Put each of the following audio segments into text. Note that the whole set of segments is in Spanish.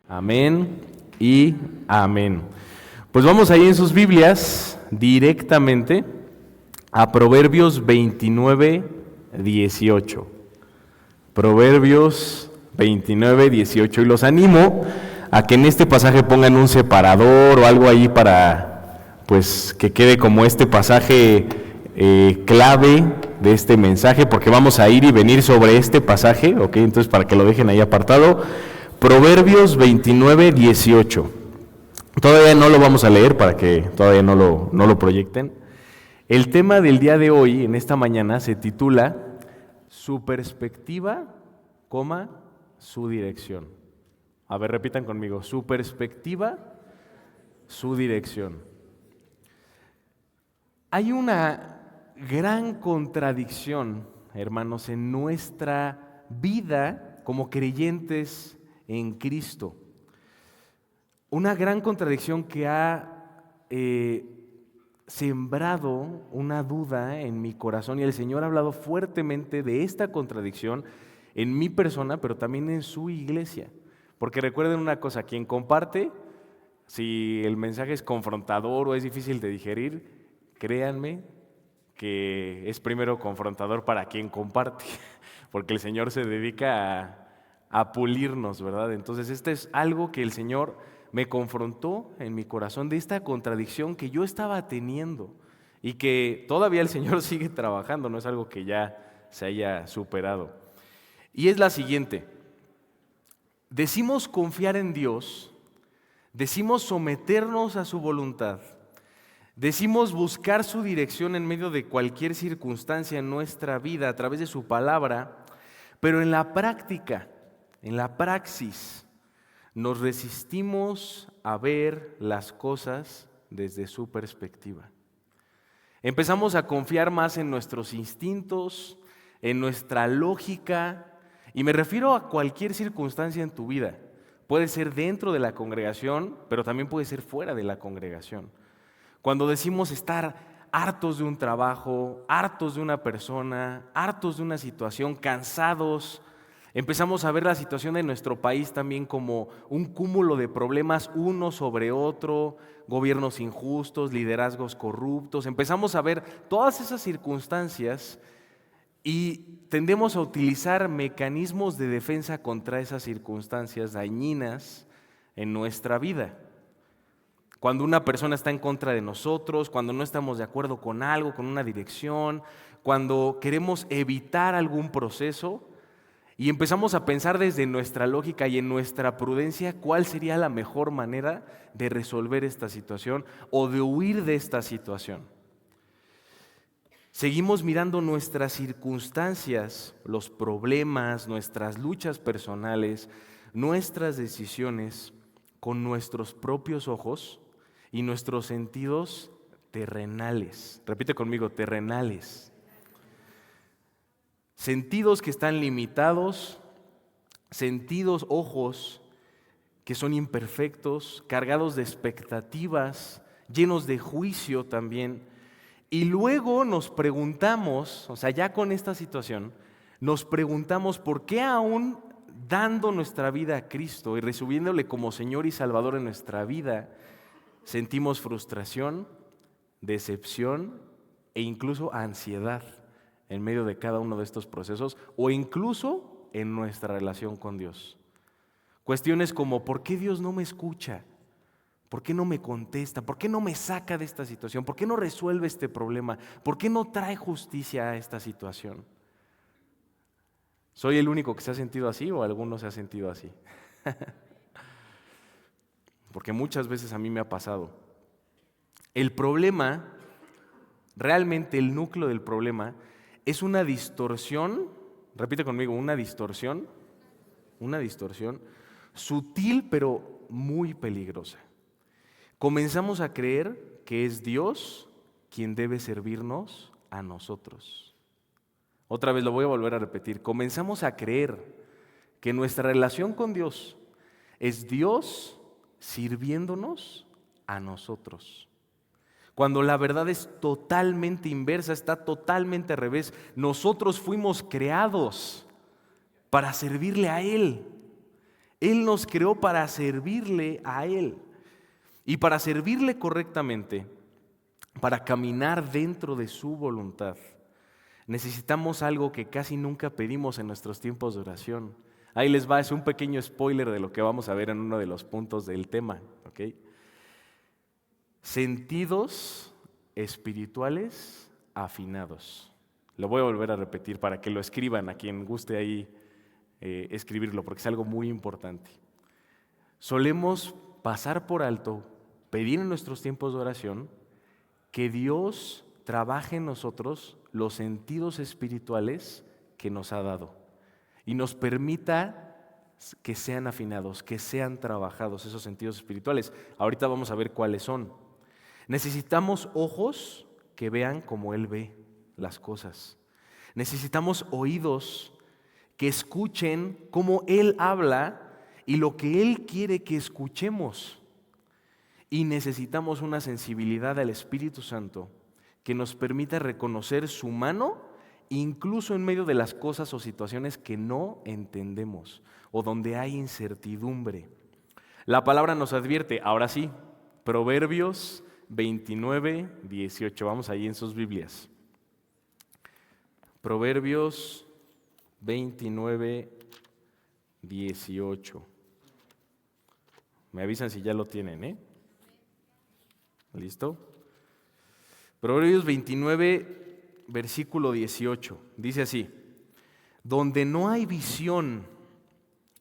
Amén y amén. Pues vamos ahí en sus Biblias directamente a Proverbios 29, 18. Proverbios 29, 18. Y los animo a que en este pasaje pongan un separador o algo ahí para, pues, que quede como este pasaje clave de este mensaje, porque vamos a ir y venir sobre este pasaje, ¿ok? Entonces, para que lo dejen ahí apartado. Proverbios 29, 18. Todavía no lo vamos a leer para que todavía no lo proyecten. El tema del día de hoy, en esta mañana, se titula Su perspectiva, su dirección. A ver, repitan conmigo. Su perspectiva, su dirección. Hay una gran contradicción, hermanos, en nuestra vida como creyentes en Cristo. Una gran contradicción que ha sembrado una duda en mi corazón, y el Señor ha hablado fuertemente de esta contradicción en mi persona, pero también en su iglesia. Porque recuerden una cosa, quien comparte, si el mensaje es confrontador o es difícil de digerir, créanme que es primero confrontador para quien comparte, porque el Señor se dedica a pulirnos, ¿verdad? Entonces, este es algo que el Señor me confrontó en mi corazón, de esta contradicción que yo estaba teniendo y que todavía el Señor sigue trabajando, no es algo que ya se haya superado. Y es la siguiente: decimos confiar en Dios, decimos someternos a su voluntad, decimos buscar su dirección en medio de cualquier circunstancia en nuestra vida a través de su palabra, pero en la práctica, en la praxis, nos resistimos a ver las cosas desde su perspectiva. Empezamos a confiar más en nuestros instintos, en nuestra lógica, y me refiero a cualquier circunstancia en tu vida. Puede ser dentro de la congregación, pero también puede ser fuera de la congregación. Cuando decimos estar hartos de un trabajo, hartos de una persona, hartos de una situación, cansados, empezamos a ver la situación de nuestro país también como un cúmulo de problemas uno sobre otro, gobiernos injustos, liderazgos corruptos. Empezamos a ver todas esas circunstancias y tendemos a utilizar mecanismos de defensa contra esas circunstancias dañinas en nuestra vida. Cuando una persona está en contra de nosotros, cuando no estamos de acuerdo con algo, con una dirección, cuando queremos evitar algún proceso y empezamos a pensar desde nuestra lógica y en nuestra prudencia cuál sería la mejor manera de resolver esta situación o de huir de esta situación. Seguimos mirando nuestras circunstancias, los problemas, nuestras luchas personales, nuestras decisiones con nuestros propios ojos y nuestros sentidos terrenales. Repite conmigo, terrenales. Sentidos que están limitados, sentidos, ojos que son imperfectos, cargados de expectativas, llenos de juicio también. Y luego nos preguntamos, o sea, ya con esta situación, nos preguntamos por qué aún dando nuestra vida a Cristo y recibiéndole como Señor y Salvador en nuestra vida, sentimos frustración, decepción e incluso ansiedad en medio de cada uno de estos procesos o incluso en nuestra relación con Dios. Cuestiones como, ¿por qué Dios no me escucha? ¿Por qué no me contesta? ¿Por qué no me saca de esta situación? ¿Por qué no resuelve este problema? ¿Por qué no trae justicia a esta situación? ¿Soy el único que se ha sentido así o alguno se ha sentido así? Porque muchas veces a mí me ha pasado. El problema, realmente el núcleo del problema, es una distorsión, repite conmigo, una distorsión sutil pero muy peligrosa. Comenzamos a creer que es Dios quien debe servirnos a nosotros. Otra vez lo voy a volver a repetir. Comenzamos a creer que nuestra relación con Dios es Dios sirviéndonos a nosotros. Cuando la verdad es totalmente inversa, está totalmente al revés. Nosotros fuimos creados para servirle a Él. Él nos creó para servirle a Él. Y para servirle correctamente, para caminar dentro de su voluntad, necesitamos algo que casi nunca pedimos en nuestros tiempos de oración. Ahí les va, es un pequeño spoiler de lo que vamos a ver en uno de los puntos del tema, ¿ok? Sentidos espirituales afinados. Lo voy a volver a repetir para que lo escriban a quien guste ahí escribirlo, porque es algo muy importante. Solemos pasar por alto, pedir en nuestros tiempos de oración que Dios trabaje en nosotros los sentidos espirituales que nos ha dado y nos permita que sean afinados, que sean trabajados esos sentidos espirituales. Ahorita vamos a ver cuáles son. Necesitamos ojos que vean como Él ve las cosas. Necesitamos oídos que escuchen cómo Él habla y lo que Él quiere que escuchemos. Y necesitamos una sensibilidad al Espíritu Santo que nos permita reconocer su mano incluso en medio de las cosas o situaciones que no entendemos o donde hay incertidumbre. La palabra nos advierte, ahora sí, Proverbios 29, 18. Vamos ahí en sus Biblias. Proverbios 29, 18. Me avisan si ya lo tienen, ¿eh? ¿Listo? Proverbios 29, versículo 18. Dice así: donde no hay visión,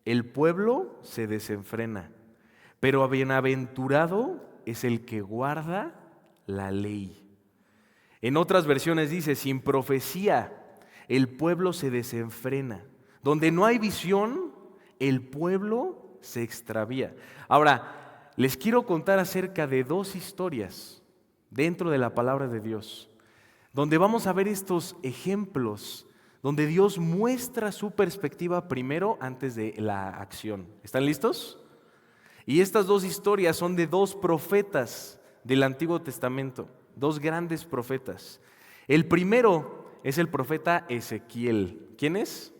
el pueblo se desenfrena, pero bienaventurado es el que guarda la ley. En otras versiones dice, sin profecía, el pueblo se desenfrena. Donde no hay visión, el pueblo se extravía. Ahora, les quiero contar acerca de dos historias dentro de la palabra de Dios, donde vamos a ver estos ejemplos, donde Dios muestra su perspectiva primero antes de la acción. ¿Están listos? Y estas dos historias son de dos profetas del Antiguo Testamento, dos grandes profetas. El primero es el profeta Ezequiel. ¿Quién es?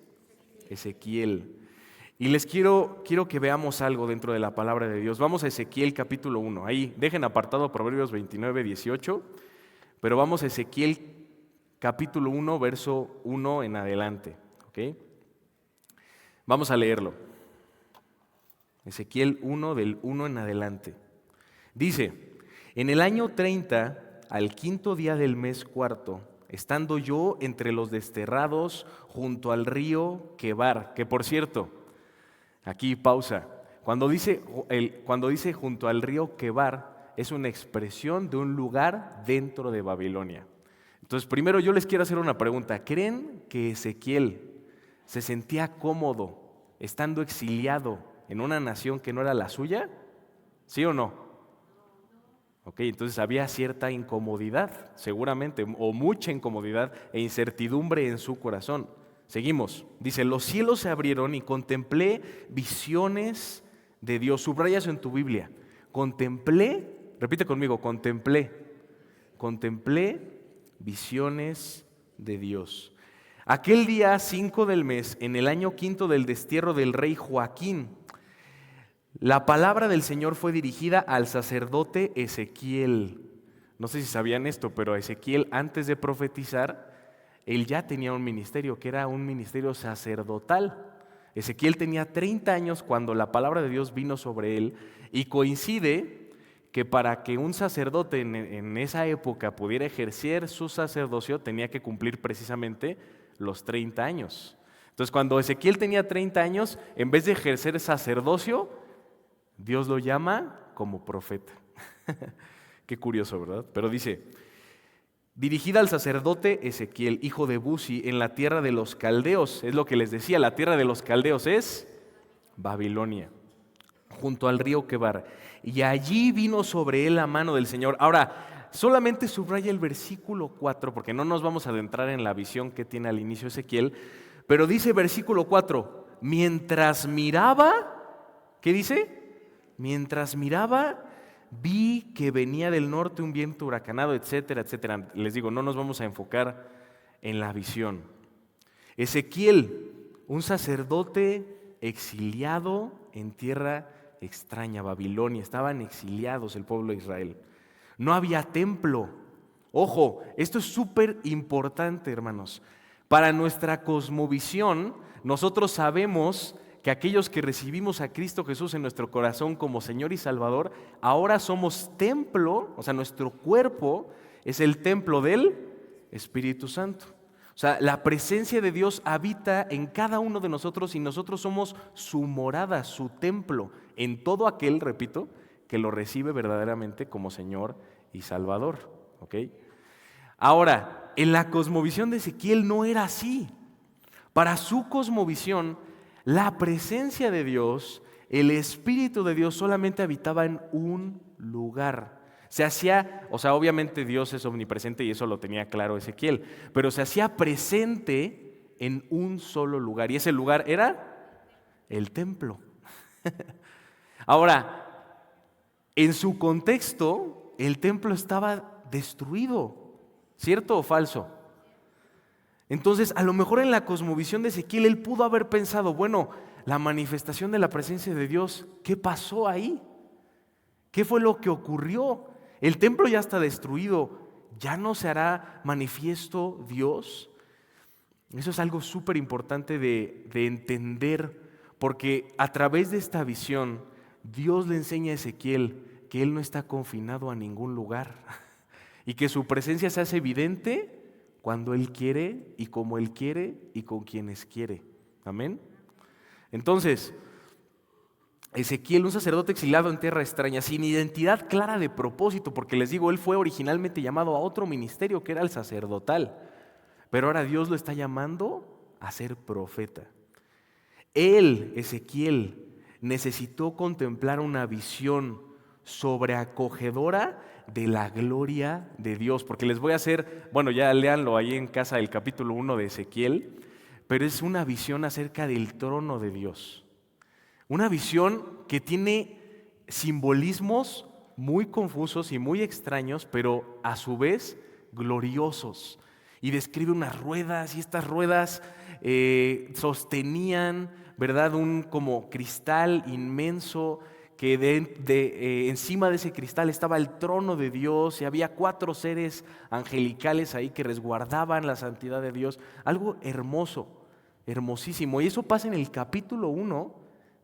Ezequiel. Y les quiero que veamos algo dentro de la palabra de Dios. Vamos a Ezequiel capítulo 1. Ahí, dejen apartado Proverbios 29, 18, pero vamos a Ezequiel capítulo 1, verso 1 en adelante. ¿Ok? Vamos a leerlo. Ezequiel 1, del 1 en adelante. Dice, en el año 30, al quinto día del mes cuarto, estando yo entre los desterrados junto al río Quebar, que por cierto, aquí pausa, cuando dice junto al río Quebar, es una expresión de un lugar dentro de Babilonia. Entonces, primero yo les quiero hacer una pregunta. ¿Creen que Ezequiel se sentía cómodo estando exiliado en una nación que no era la suya? ¿Sí o no? Ok, entonces había cierta incomodidad, seguramente, o mucha incomodidad e incertidumbre en su corazón. Seguimos. Dice, los cielos se abrieron y contemplé visiones de Dios. Subraya eso en tu Biblia. Contemplé, repite conmigo, contemplé visiones de Dios. Aquel día 5 del mes, en el año quinto del destierro del rey Joaquín, la palabra del Señor fue dirigida al sacerdote Ezequiel. No sé si sabían esto, pero Ezequiel, antes de profetizar, él ya tenía un ministerio, que era un ministerio sacerdotal. Ezequiel tenía 30 años cuando la palabra de Dios vino sobre él, y coincide que para que un sacerdote en esa época pudiera ejercer su sacerdocio, tenía que cumplir precisamente los 30 años. Entonces, cuando Ezequiel tenía 30 años, en vez de ejercer sacerdocio, Dios lo llama como profeta. Qué curioso, ¿verdad? Pero dice, dirigida al sacerdote Ezequiel, hijo de Buzi, en la tierra de los caldeos. Es lo que les decía, la tierra de los caldeos es Babilonia, junto al río Quebar. Y allí vino sobre él la mano del Señor. Ahora, solamente subraya el versículo 4, porque no nos vamos a adentrar en la visión que tiene al inicio Ezequiel, pero dice versículo 4, mientras miraba, ¿qué dice? Mientras miraba, vi que venía del norte un viento huracanado, etcétera, etcétera. Les digo, no nos vamos a enfocar en la visión. Ezequiel, un sacerdote exiliado en tierra extraña, Babilonia. Estaban exiliados el pueblo de Israel. No había templo. Ojo, esto es súper importante, hermanos. Para nuestra cosmovisión, nosotros sabemos que aquellos que recibimos a Cristo Jesús en nuestro corazón como Señor y Salvador, ahora somos templo, o sea, nuestro cuerpo es el templo del Espíritu Santo. O sea, la presencia de Dios habita en cada uno de nosotros y nosotros somos su morada, su templo, en todo aquel, repito, que lo recibe verdaderamente como Señor y Salvador. ¿Ok? Ahora, en la cosmovisión de Ezequiel no era así. Para su cosmovisión, la presencia de Dios, el Espíritu de Dios solamente habitaba en un lugar. Se hacía, o sea, obviamente Dios es omnipresente y eso lo tenía claro Ezequiel, pero se hacía presente en un solo lugar y ese lugar era el templo. Ahora, en su contexto, el templo estaba destruido, ¿cierto o falso? Entonces, a lo mejor en la cosmovisión de Ezequiel, él pudo haber pensado, bueno, la manifestación de la presencia de Dios, ¿qué pasó ahí? ¿Qué fue lo que ocurrió? El templo ya está destruido, ¿ya no se hará manifiesto Dios? Eso es algo súper importante de entender, porque a través de esta visión, Dios le enseña a Ezequiel que él no está confinado a ningún lugar y que su presencia se hace evidente cuando Él quiere y como Él quiere y con quienes quiere. Amén. Entonces, Ezequiel, un sacerdote exiliado en tierra extraña, sin identidad clara de propósito, porque les digo, él fue originalmente llamado a otro ministerio que era el sacerdotal, pero ahora Dios lo está llamando a ser profeta. Él, Ezequiel, necesitó contemplar una visión sobreacogedora de la gloria de Dios, porque les voy a hacer, bueno, ya léanlo ahí en casa, el capítulo 1 de Ezequiel, pero es una visión acerca del trono de Dios. Una visión que tiene simbolismos muy confusos y muy extraños, pero a su vez gloriosos. Y describe unas ruedas, y estas ruedas sostenían, ¿verdad?, un como cristal inmenso, que encima de ese cristal estaba el trono de Dios y había 4 seres angelicales ahí que resguardaban la santidad de Dios. Algo hermoso, hermosísimo. Y eso pasa en el capítulo 1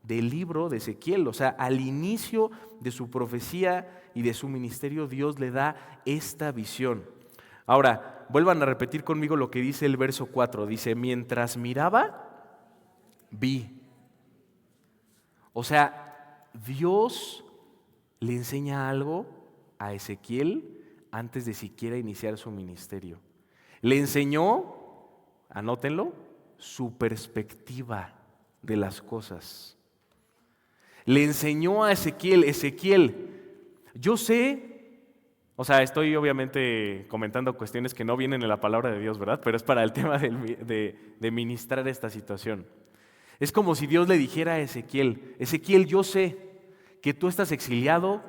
del libro de Ezequiel. O sea, al inicio de su profecía y de su ministerio, Dios le da esta visión. Ahora, vuelvan a repetir conmigo lo que dice el verso 4. Dice, mientras miraba, vi. O sea, Dios le enseña algo a Ezequiel antes de siquiera iniciar su ministerio. Le enseñó, anótenlo, su perspectiva de las cosas. Le enseñó a Ezequiel, yo sé, o sea, estoy obviamente comentando cuestiones que no vienen en la palabra de Dios, ¿verdad? Pero es para el tema de ministrar esta situación. Es como si Dios le dijera a Ezequiel, yo sé que tú estás exiliado,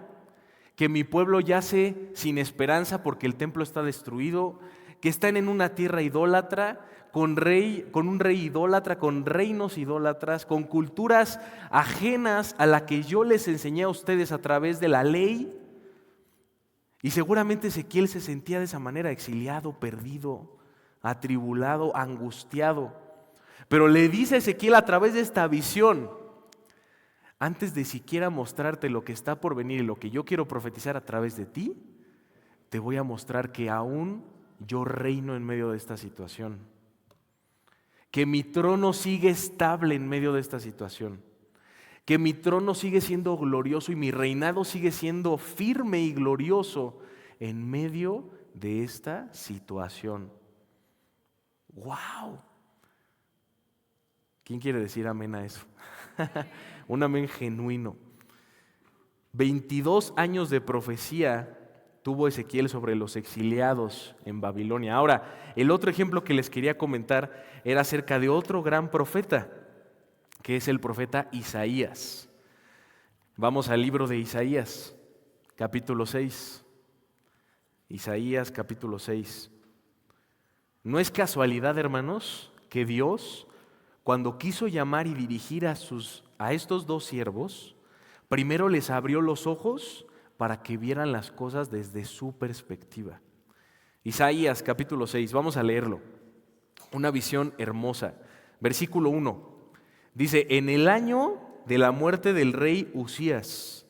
que mi pueblo yace sin esperanza porque el templo está destruido, que están en una tierra idólatra, con un rey idólatra, con reinos idólatras, con culturas ajenas a la que yo les enseñé a ustedes a través de la ley. Y seguramente Ezequiel se sentía de esa manera, exiliado, perdido, atribulado, angustiado. Pero le dice a Ezequiel a través de esta visión, antes de siquiera mostrarte lo que está por venir y lo que yo quiero profetizar a través de ti, te voy a mostrar que aún yo reino en medio de esta situación, que mi trono sigue estable en medio de esta situación, que mi trono sigue siendo glorioso y mi reinado sigue siendo firme y glorioso en medio de esta situación. ¡Wow! ¿Quién quiere decir amén a eso? Un amén genuino. 22 años de profecía tuvo Ezequiel sobre los exiliados en Babilonia. Ahora, el otro ejemplo que les quería comentar era acerca de otro gran profeta, que es el profeta Isaías. Vamos al libro de Isaías, capítulo 6. Isaías capítulo 6. No es casualidad, hermanos, que Dios, cuando quiso llamar y dirigir a estos dos siervos, primero les abrió los ojos para que vieran las cosas desde su perspectiva. Isaías capítulo 6, vamos a leerlo. Una visión hermosa. Versículo 1. Dice, en el año de la muerte del rey Uzías,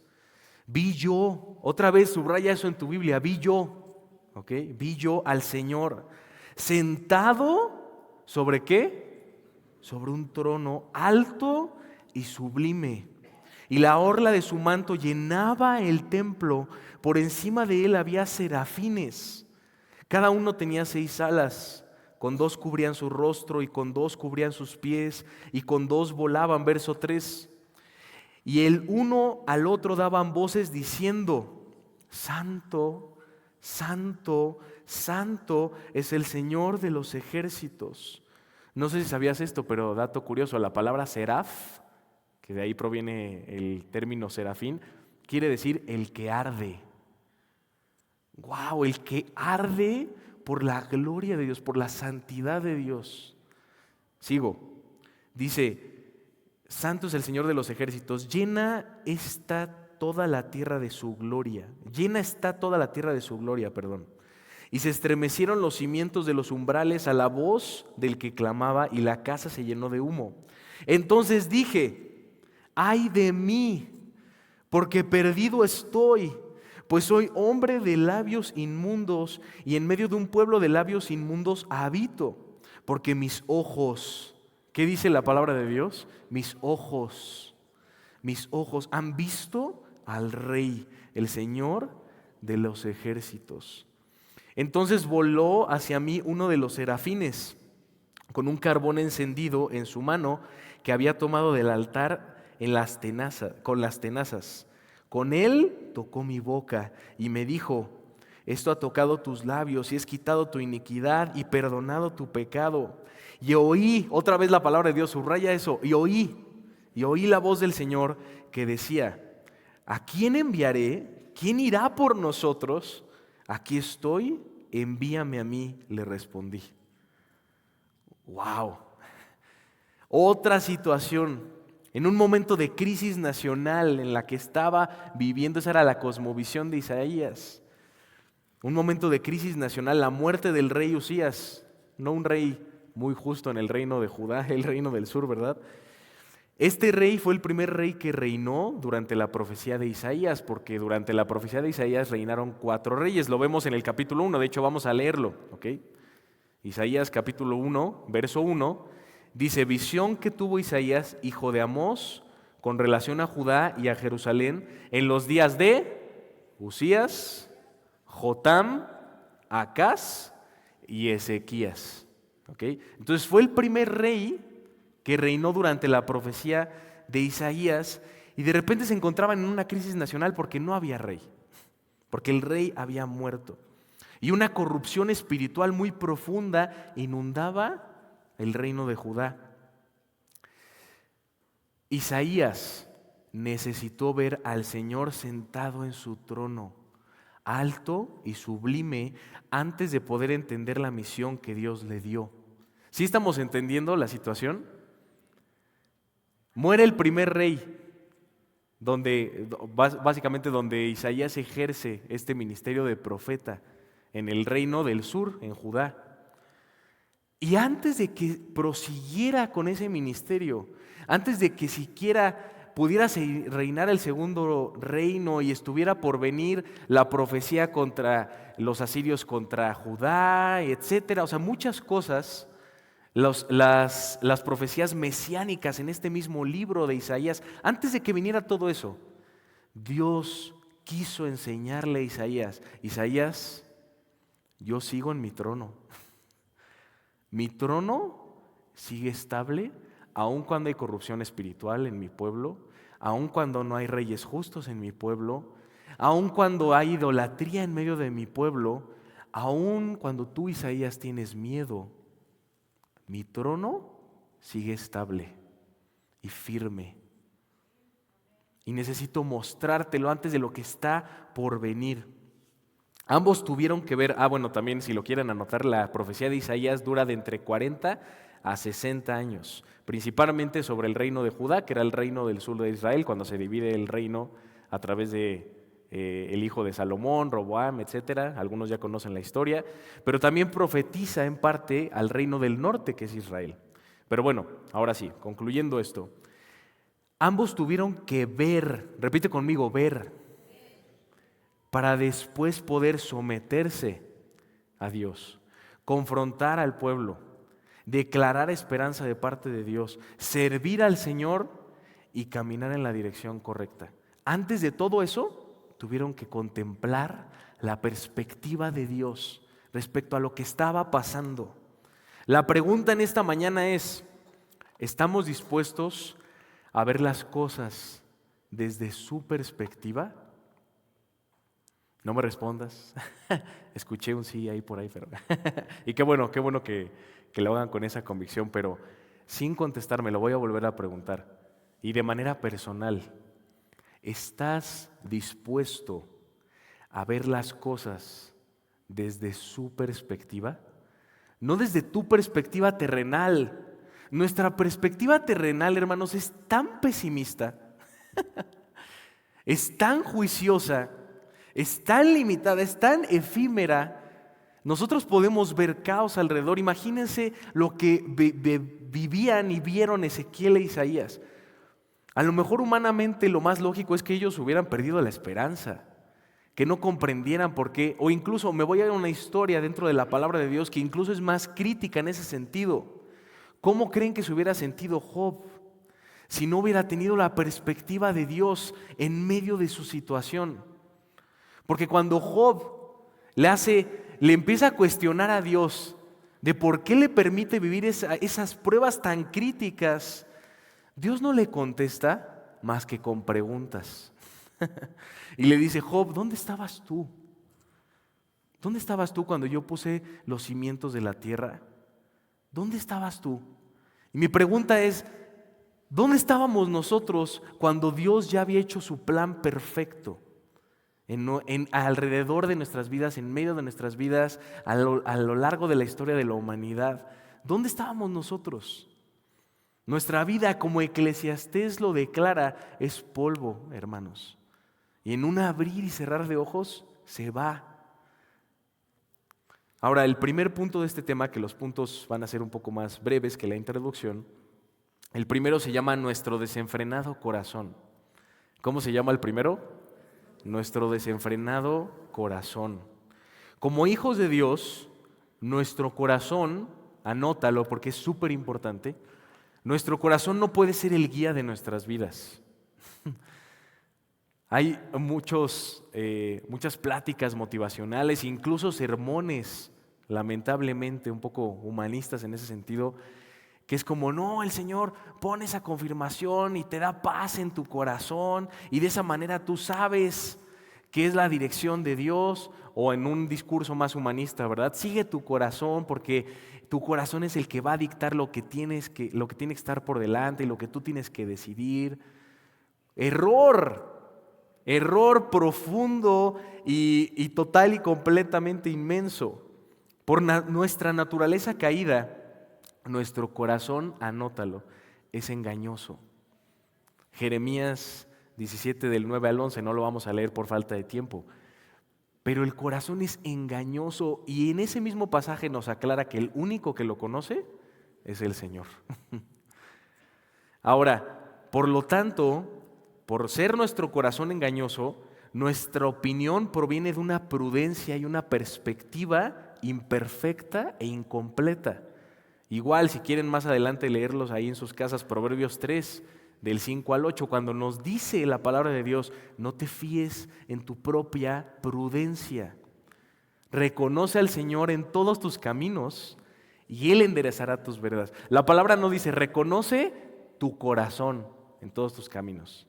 vi yo, otra vez subraya eso en tu Biblia, vi yo, ¿ok? Vi yo al Señor sentado, ¿sobre qué? Sobre un trono alto y sublime. Y la orla de su manto llenaba el templo. Por encima de él había serafines. Cada uno tenía 6 alas. Con 2 cubrían su rostro y con 2 cubrían sus pies y con 2 volaban. Verso 3. Y el uno al otro daban voces diciendo, Santo, Santo, Santo es el Señor de los ejércitos. No sé si sabías esto, pero dato curioso, la palabra seraf, que de ahí proviene el término serafín, quiere decir el que arde. ¡Wow! El que arde por la gloria de Dios, por la santidad de Dios. Sigo. Dice, Santo es el Señor de los ejércitos, llena está toda la tierra de su gloria. Llena está toda la tierra de su gloria, perdón. Y se estremecieron los cimientos de los umbrales a la voz del que clamaba y la casa se llenó de humo. Entonces dije, ay de mí, porque perdido estoy, pues soy hombre de labios inmundos y en medio de un pueblo de labios inmundos habito, porque mis ojos, ¿qué dice la palabra de Dios? Mis ojos han visto al Rey, el Señor de los ejércitos. Entonces voló hacia mí uno de los serafines, con un carbón encendido en su mano que había tomado del altar con las tenazas. Con él tocó mi boca y me dijo, esto ha tocado tus labios y has quitado tu iniquidad y perdonado tu pecado. Y oí, otra vez la palabra de Dios, subraya eso, y oí la voz del Señor que decía, ¿a quién enviaré? ¿Quién irá por nosotros? Aquí estoy, envíame a mí, le respondí. ¡Wow! Otra situación, en un momento de crisis nacional en la que estaba viviendo, esa era la cosmovisión de Isaías. Un momento de crisis nacional, la muerte del rey Uzías, no un rey muy justo en el reino de Judá, el reino del sur, ¿verdad? Este rey fue el primer rey que reinó durante la profecía de Isaías, porque durante la profecía de Isaías reinaron 4 reyes. Lo vemos en el capítulo 1, de hecho vamos a leerlo, ¿ok? Isaías capítulo 1, verso 1, dice, visión que tuvo Isaías, hijo de Amós, con relación a Judá y a Jerusalén, en los días de Uzías, Jotam, Acaz y Ezequías. ¿Okay? Entonces fue el primer rey que reinó durante la profecía de Isaías y de repente se encontraban en una crisis nacional porque no había rey, porque el rey había muerto. Y una corrupción espiritual muy profunda inundaba el reino de Judá. Isaías necesitó ver al Señor sentado en su trono, alto y sublime, antes de poder entender la misión que Dios le dio. ¿Sí estamos entendiendo la situación? Muere el primer rey, básicamente donde Isaías ejerce este ministerio de profeta en el reino del sur, en Judá. Y antes de que prosiguiera con ese ministerio, antes de que siquiera pudiera reinar el segundo reino y estuviera por venir la profecía contra los asirios, contra Judá, etcétera, o sea, muchas cosas, las profecías mesiánicas en este mismo libro de Isaías, antes de que viniera todo eso, Dios quiso enseñarle a Isaías, Isaías, yo sigo en mi trono. Mi trono sigue estable, aun cuando hay corrupción espiritual en mi pueblo, aun cuando no hay reyes justos en mi pueblo, aun cuando hay idolatría en medio de mi pueblo, aun cuando tú, Isaías, tienes miedo, mi trono sigue estable y firme. y necesito mostrártelo antes de lo que está por venir. Ambos tuvieron que ver, también si lo quieren anotar, la profecía de Isaías dura de entre 40 a 60 años, principalmente sobre el reino de Judá, que era el reino del sur de Israel, cuando se divide el reino a través de el hijo de Salomón, Roboam, etcétera. Algunos ya conocen la historia, pero también profetiza en parte al reino del norte, que es Israel. Pero bueno, ahora sí, concluyendo esto, ambos tuvieron que ver, repite conmigo, ver, para después poder someterse a Dios, confrontar al pueblo, declarar esperanza de parte de Dios, servir al Señor y caminar en la dirección correcta. Antes de todo eso, tuvieron que contemplar la perspectiva de Dios respecto a lo que estaba pasando. La pregunta en esta mañana es, ¿estamos dispuestos a ver las cosas desde su perspectiva? No me respondas. Escuché un sí ahí por ahí, pero y qué bueno que lo hagan con esa convicción, pero sin contestarme lo voy a volver a preguntar. Y de manera personal, ¿estás dispuesto a ver las cosas desde su perspectiva? No desde tu perspectiva terrenal. Nuestra perspectiva terrenal, hermanos, es tan pesimista, es tan juiciosa, es tan limitada, es tan efímera. Nosotros podemos ver caos alrededor. Imagínense lo que vivían y vieron Ezequiel e Isaías. A lo mejor humanamente lo más lógico es que ellos hubieran perdido la esperanza, que no comprendieran por qué, o incluso me voy a una historia dentro de la palabra de Dios que incluso es más crítica en ese sentido. ¿Cómo creen que se hubiera sentido Job si no hubiera tenido la perspectiva de Dios en medio de su situación? Porque cuando Job le empieza a cuestionar a Dios de por qué le permite vivir esas pruebas tan críticas, Dios no le contesta más que con preguntas. Y le dice, Job, ¿dónde estabas tú? ¿Dónde estabas tú cuando yo puse los cimientos de la tierra? ¿Dónde estabas tú? Y mi pregunta es, ¿dónde estábamos nosotros cuando Dios ya había hecho su plan perfecto? Alrededor de nuestras vidas, en medio de nuestras vidas, a lo largo de la historia de la humanidad. ¿Dónde estábamos nosotros? Nuestra vida, como Eclesiastés lo declara, es polvo, hermanos. Y en un abrir y cerrar de ojos se va. Ahora, el primer punto de este tema, que los puntos van a ser un poco más breves que la introducción, el primero se llama nuestro desenfrenado corazón. ¿Cómo se llama el primero? Nuestro desenfrenado corazón. Como hijos de Dios, nuestro corazón, anótalo porque es súper importante, nuestro corazón no puede ser el guía de nuestras vidas. Hay muchas pláticas motivacionales, incluso sermones, lamentablemente un poco humanistas en ese sentido, que es como, no, el Señor pone esa confirmación y te da paz en tu corazón y de esa manera tú sabes que es la dirección de Dios, o en un discurso más humanista, ¿verdad? Sigue tu corazón porque tu corazón es el que va a dictar lo que tiene que estar por delante y lo que tú tienes que decidir. Error profundo y total y completamente inmenso. Por nuestra naturaleza caída, nuestro corazón, anótalo, es engañoso. Jeremías 17 del 9 al 11, no lo vamos a leer por falta de tiempo. Pero el corazón es engañoso y en ese mismo pasaje nos aclara que el único que lo conoce es el Señor. Ahora, por lo tanto, por ser nuestro corazón engañoso, nuestra opinión proviene de una prudencia y una perspectiva imperfecta e incompleta. Igual, si quieren más adelante leerlos ahí en sus casas, Proverbios 3, del 5 al 8, cuando nos dice la palabra de Dios, no te fíes en tu propia prudencia. Reconoce al Señor en todos tus caminos y Él enderezará tus veredas. La palabra no dice, reconoce tu corazón en todos tus caminos.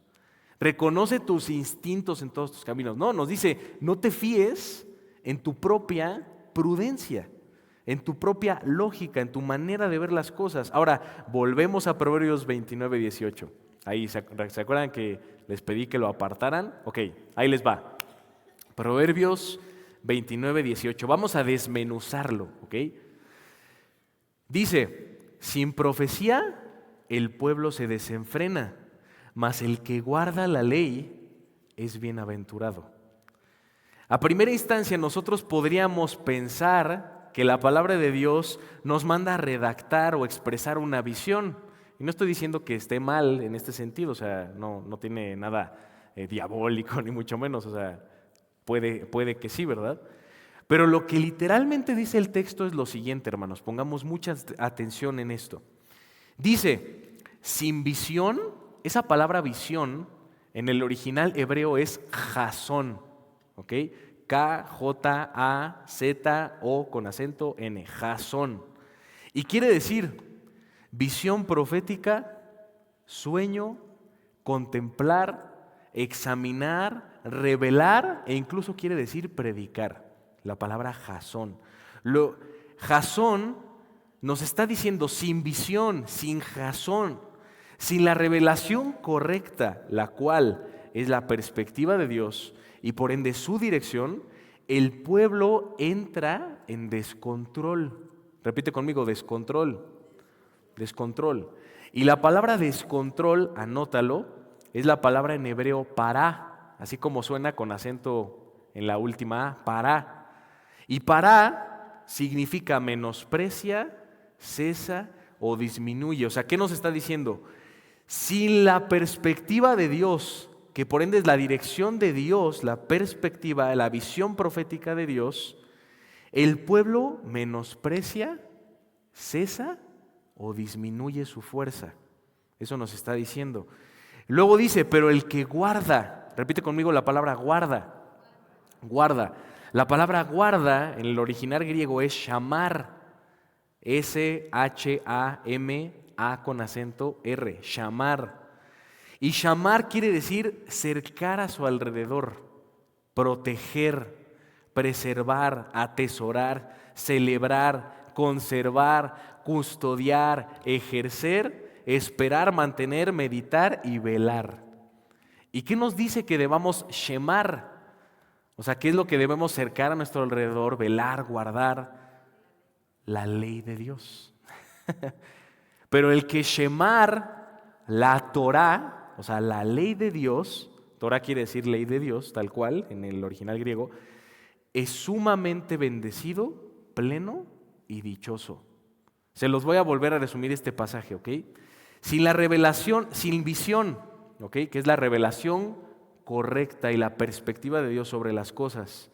Reconoce tus instintos en todos tus caminos. No, nos dice, no te fíes en tu propia prudencia, en tu propia lógica, en tu manera de ver las cosas. Ahora, volvemos a Proverbios 29, 18. Ahí, ¿se acuerdan que les pedí que lo apartaran? Ok, ahí les va. Proverbios 29, 18. Vamos a desmenuzarlo, ¿ok? Dice, sin profecía el pueblo se desenfrena, mas el que guarda la ley es bienaventurado. A primera instancia nosotros podríamos pensar que la palabra de Dios nos manda a redactar o expresar una visión. Y no estoy diciendo que esté mal en este sentido, o sea, no tiene nada diabólico ni mucho menos, o sea, puede que sí, ¿verdad? Pero lo que literalmente dice el texto es lo siguiente, hermanos, pongamos mucha atención en esto. Dice, sin visión, esa palabra visión en el original hebreo es jasón, ¿ok? K-J-A-Z-O con acento N, jasón. Y quiere decir visión profética, sueño, contemplar, examinar, revelar e incluso quiere decir predicar. La palabra jasón. Jasón nos está diciendo sin visión, sin jasón, sin la revelación correcta, la cual es la perspectiva de Dios y por ende su dirección, el pueblo entra en descontrol. Repite conmigo, descontrol. Descontrol. Y la palabra descontrol, anótalo, es la palabra en hebreo pará, así como suena con acento en la última A, pará. Y pará significa menosprecia, cesa o disminuye. O sea, ¿qué nos está diciendo? Sin la perspectiva de Dios, que por ende es la dirección de Dios, la perspectiva, la visión profética de Dios, el pueblo menosprecia, cesa o disminuye su fuerza. Eso nos está diciendo. Luego dice, pero el que guarda, repite conmigo la palabra guarda, guarda. La palabra guarda en el original griego es shamar, S-H-A-M-A con acento R, shamar. Y shamar quiere decir cercar a su alrededor, proteger, preservar, atesorar, celebrar, conservar, custodiar, ejercer, esperar, mantener, meditar y velar. ¿Y qué nos dice que debamos shemar? O sea, ¿qué es lo que debemos cercar a nuestro alrededor, velar, guardar? La ley de Dios. Pero el que shemar, la Torah, o sea, la ley de Dios, Torah quiere decir ley de Dios, tal cual, en el original griego, es sumamente bendecido, pleno y dichoso. Se los voy a volver a resumir este pasaje, ¿ok? Sin la revelación, sin visión, ¿ok? Que es la revelación correcta y la perspectiva de Dios sobre las cosas.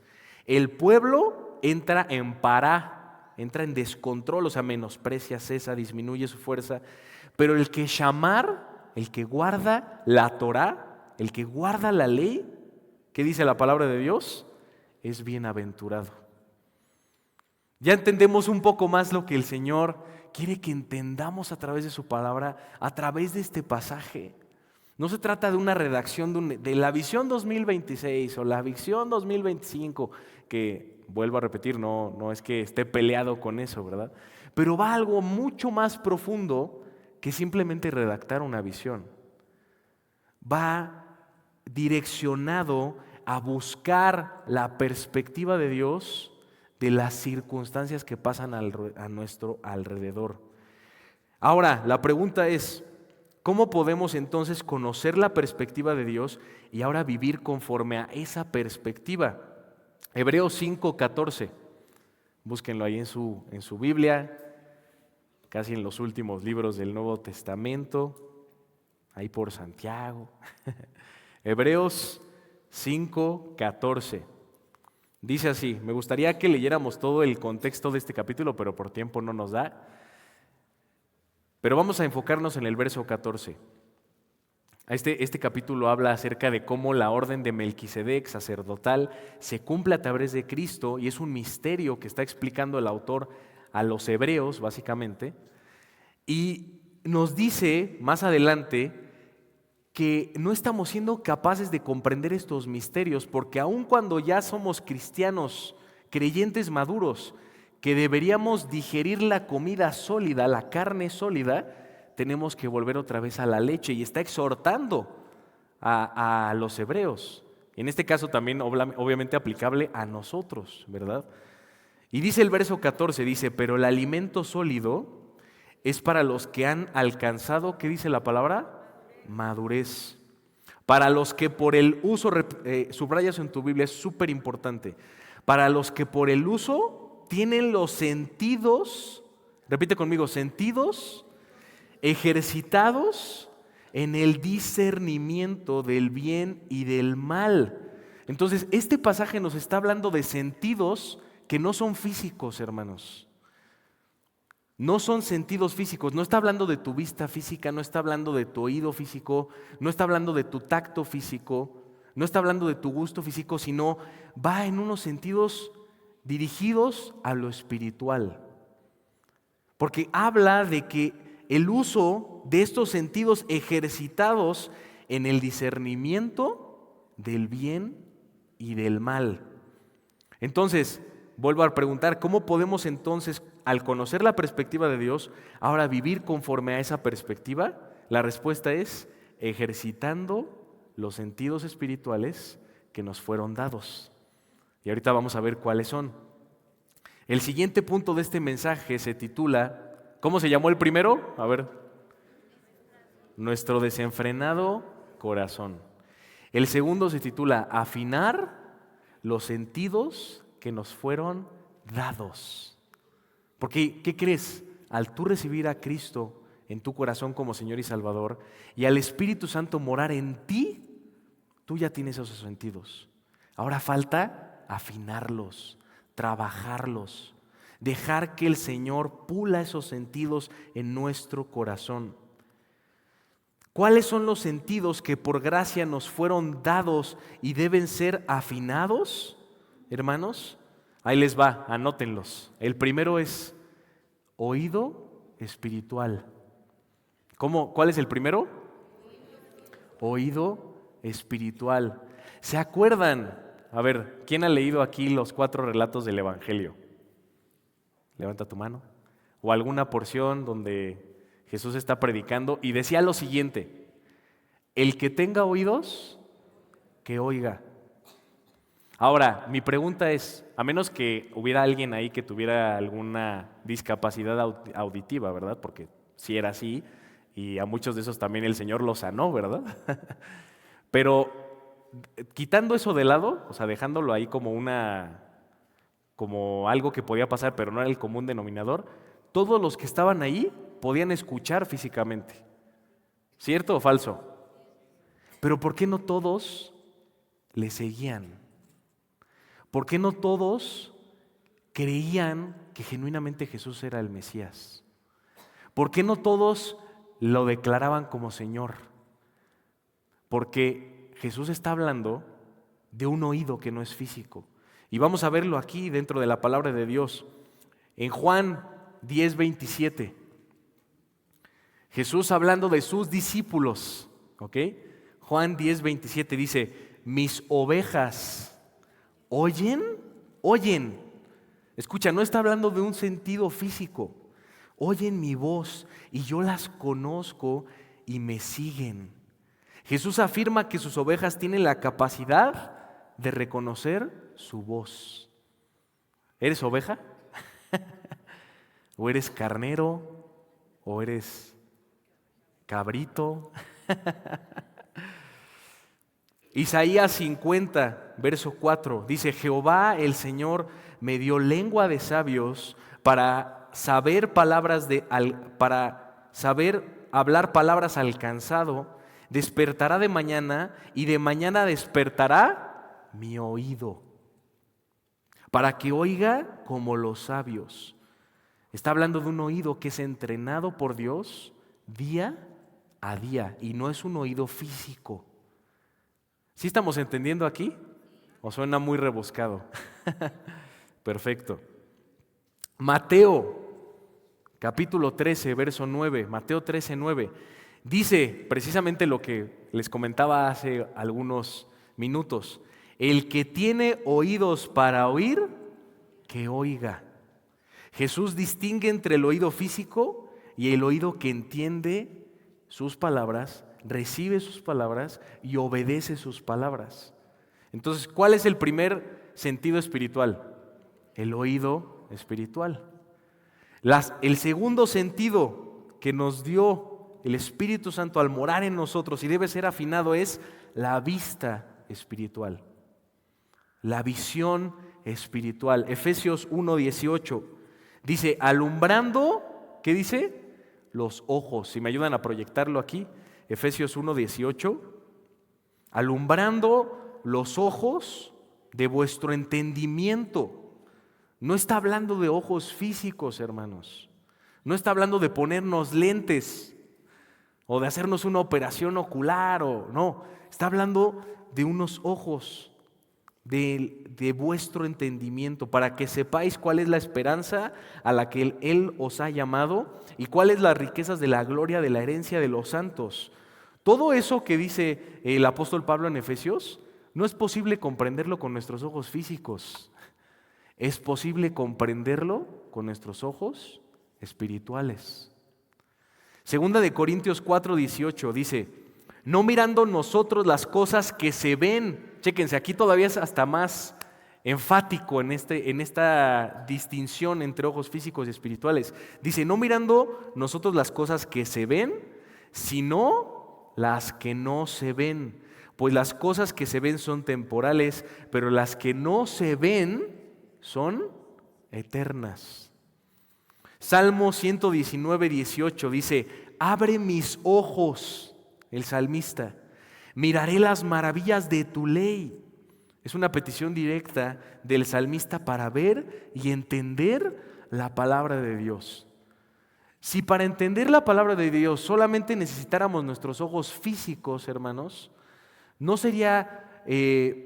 El pueblo entra en pará, entra en descontrol, o sea, menosprecia, cesa, disminuye su fuerza. Pero el que shamar, el que guarda la Torah, el que guarda la ley, ¿qué dice la palabra de Dios? Es bienaventurado. Ya entendemos un poco más lo que el Señor quiere que entendamos a través de su palabra, a través de este pasaje. No se trata de una redacción de la visión 2026 o la visión 2025, que vuelvo a repetir, no es que esté peleado con eso, ¿verdad? Pero va a algo mucho más profundo que simplemente redactar una visión. Va direccionado a buscar la perspectiva de Dios de las circunstancias que pasan a nuestro alrededor. Ahora, la pregunta es, ¿cómo podemos entonces conocer la perspectiva de Dios y ahora vivir conforme a esa perspectiva? Hebreos 5:14, búsquenlo ahí en su Biblia, casi en los últimos libros del Nuevo Testamento, ahí por Santiago. Hebreos 5:14, dice así, me gustaría que leyéramos todo el contexto de este capítulo, pero por tiempo no nos da. Pero vamos a enfocarnos en el verso 14. Este capítulo habla acerca de cómo la orden de Melquisedec sacerdotal se cumple a través de Cristo y es un misterio que está explicando el autor a los hebreos, básicamente. Y nos dice más adelante que no estamos siendo capaces de comprender estos misterios porque aun cuando ya somos cristianos, creyentes maduros, que deberíamos digerir la comida sólida, la carne sólida, tenemos que volver otra vez a la leche, y está exhortando a los hebreos. En este caso también obviamente aplicable a nosotros, ¿verdad? Y dice el verso 14, dice, pero el alimento sólido es para los que han alcanzado, ¿qué dice la palabra? Madurez. Para los que por el uso, subrayas en tu Biblia, es súper importante, para los que por el uso tienen los sentidos, repite conmigo, sentidos ejercitados en el discernimiento del bien y del mal. Entonces, este pasaje nos está hablando de sentidos que no son físicos, hermanos. No son sentidos físicos, no está hablando de tu vista física, no está hablando de tu oído físico, no está hablando de tu tacto físico, no está hablando de tu gusto físico, sino va en unos sentidos dirigidos a lo espiritual. Porque habla de que el uso de estos sentidos ejercitados en el discernimiento del bien y del mal. Entonces, vuelvo a preguntar, ¿cómo podemos entonces, al conocer la perspectiva de Dios, ahora vivir conforme a esa perspectiva? La respuesta es ejercitando los sentidos espirituales que nos fueron dados. Y ahorita vamos a ver cuáles son. El siguiente punto de este mensaje se titula, ¿cómo se llamó el primero? A ver, nuestro desenfrenado corazón. El segundo se titula, afinar los sentidos que nos fueron dados. Porque, ¿qué crees? Al tú recibir a Cristo en tu corazón como Señor y Salvador y al Espíritu Santo morar en ti, tú ya tienes esos sentidos. Ahora falta afinarlos, trabajarlos, dejar que el Señor pula esos sentidos en nuestro corazón. ¿Cuáles son los sentidos que por gracia nos fueron dados y deben ser afinados, hermanos? Ahí les va, anótenlos. El primero es oído espiritual. ¿Cuál es el primero? Oído espiritual. ¿Se acuerdan? A ver, ¿quién ha leído aquí los 4 relatos del Evangelio? Levanta tu mano. O alguna porción donde Jesús está predicando y decía lo siguiente: el que tenga oídos, que oiga. Ahora, mi pregunta es, a menos que hubiera alguien ahí que tuviera alguna discapacidad auditiva, ¿verdad? Porque si era así, y a muchos de esos también el Señor los sanó, ¿verdad? Pero quitando eso de lado, o sea, dejándolo ahí como algo que podía pasar, pero no era el común denominador, todos los que estaban ahí podían escuchar físicamente. ¿Cierto o falso? Pero ¿por qué no todos le seguían? ¿Por qué no todos creían que genuinamente Jesús era el Mesías? ¿Por qué no todos lo declaraban como Señor? Porque Jesús está hablando de un oído que no es físico. Y vamos a verlo aquí dentro de la palabra de Dios. En Juan 10:27, Jesús hablando de sus discípulos, ¿ok? Juan 10:27 dice, mis ovejas oyen. Escucha, no está hablando de un sentido físico. Oyen mi voz y yo las conozco y me siguen. Jesús afirma que sus ovejas tienen la capacidad de reconocer su voz. ¿Eres oveja? ¿O eres carnero? ¿O eres cabrito? Isaías 50, verso 4, dice, Jehová el Señor me dio lengua de sabios para saber hablar palabras al cansado. Despertará de mañana y de mañana despertará mi oído, para que oiga como los sabios. Está hablando de un oído que es entrenado por Dios día a día y no es un oído físico. ¿Sí estamos entendiendo aquí? ¿O suena muy rebuscado? Perfecto. Mateo, capítulo 13, verso 9. Mateo 13, 9. Dice precisamente lo que les comentaba hace algunos minutos. El que tiene oídos para oír, que oiga. Jesús distingue entre el oído físico y el oído que entiende sus palabras, recibe sus palabras y obedece sus palabras. Entonces, ¿cuál es el primer sentido espiritual? El oído espiritual. El segundo sentido que nos dio el Espíritu Santo al morar en nosotros y debe ser afinado es la vista espiritual. La visión espiritual. Efesios 1:18 dice, alumbrando, ¿qué dice? Los ojos. Si me ayudan a proyectarlo aquí, Efesios 1:18, alumbrando los ojos de vuestro entendimiento. No está hablando de ojos físicos, hermanos. No está hablando de ponernos lentes o de hacernos una operación ocular, no. Está hablando de unos ojos de vuestro entendimiento, para que sepáis cuál es la esperanza a la que Él os ha llamado y cuáles las riquezas de la gloria de la herencia de los santos. Todo eso que dice el apóstol Pablo en Efesios, no es posible comprenderlo con nuestros ojos físicos. Es posible comprenderlo con nuestros ojos espirituales. Segunda de Corintios 4:18 dice, no mirando nosotros las cosas que se ven. Chéquense, aquí todavía es hasta más enfático en esta distinción entre ojos físicos y espirituales. Dice, no mirando nosotros las cosas que se ven, sino las que no se ven. Pues las cosas que se ven son temporales, pero las que no se ven son eternas. Salmo 119:18 dice, abre mis ojos, el salmista, miraré las maravillas de tu ley. Es una petición directa del salmista para ver y entender la palabra de Dios. Si para entender la palabra de Dios solamente necesitáramos nuestros ojos físicos, hermanos, no sería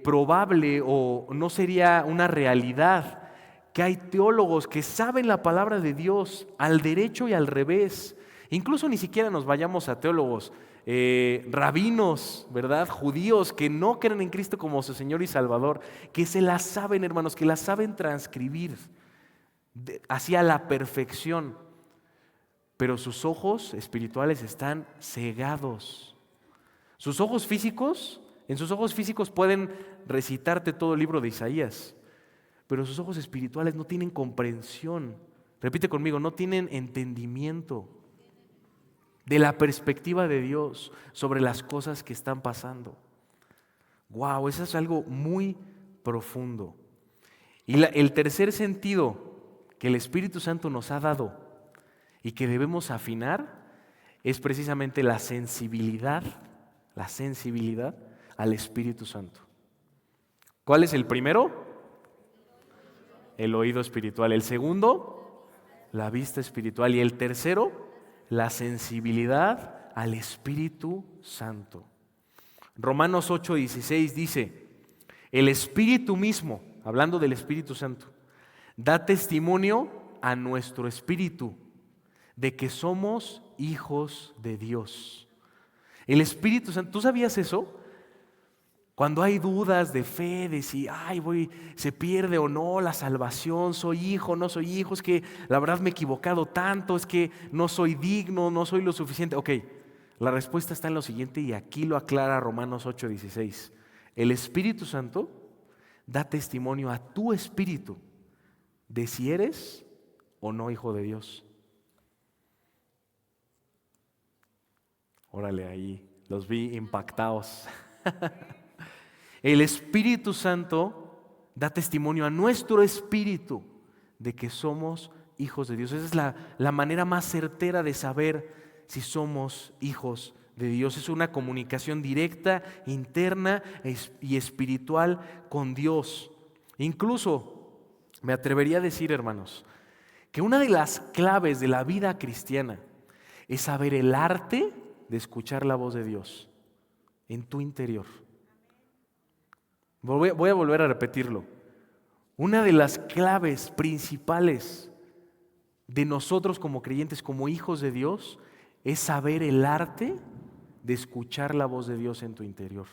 probable o no sería una realidad que hay teólogos que saben la palabra de Dios al derecho y al revés. Incluso ni siquiera nos vayamos a teólogos, rabinos, ¿verdad? Judíos que no creen en Cristo como su Señor y Salvador, que se la saben, hermanos, que la saben transcribir hacia la perfección, pero sus ojos espirituales están cegados. Sus ojos físicos, en sus ojos físicos pueden recitarte todo el libro de Isaías, pero sus ojos espirituales no tienen comprensión. Repite conmigo, no tienen entendimiento de la perspectiva de Dios sobre las cosas que están pasando. Wow, eso es algo muy profundo. Y el tercer sentido que el Espíritu Santo nos ha dado y que debemos afinar es precisamente la sensibilidad al Espíritu Santo. ¿Cuál es el primero? El oído espiritual. El segundo, la vista espiritual. Y el tercero, la sensibilidad al Espíritu Santo. Romanos 8:16 dice, el Espíritu mismo, hablando del Espíritu Santo, da testimonio a nuestro espíritu de que somos hijos de Dios. El Espíritu Santo, ¿tú sabías eso? Cuando hay dudas de fe, de si se pierde o no la salvación, soy hijo, no soy hijo, es que la verdad me he equivocado tanto, es que no soy digno, no soy lo suficiente. Ok, la respuesta está en lo siguiente y aquí lo aclara Romanos 8:16. El Espíritu Santo da testimonio a tu espíritu de si eres o no hijo de Dios. Órale, ahí los vi impactados. El Espíritu Santo da testimonio a nuestro espíritu de que somos hijos de Dios. Esa es la manera más certera de saber si somos hijos de Dios. Es una comunicación directa, interna y espiritual con Dios. Incluso me atrevería a decir, hermanos, que una de las claves de la vida cristiana es saber el arte de escuchar la voz de Dios en tu interior. Voy a volver a repetirlo. Una de las claves principales de nosotros como creyentes, como hijos de Dios, es saber el arte de escuchar la voz de Dios en tu interior.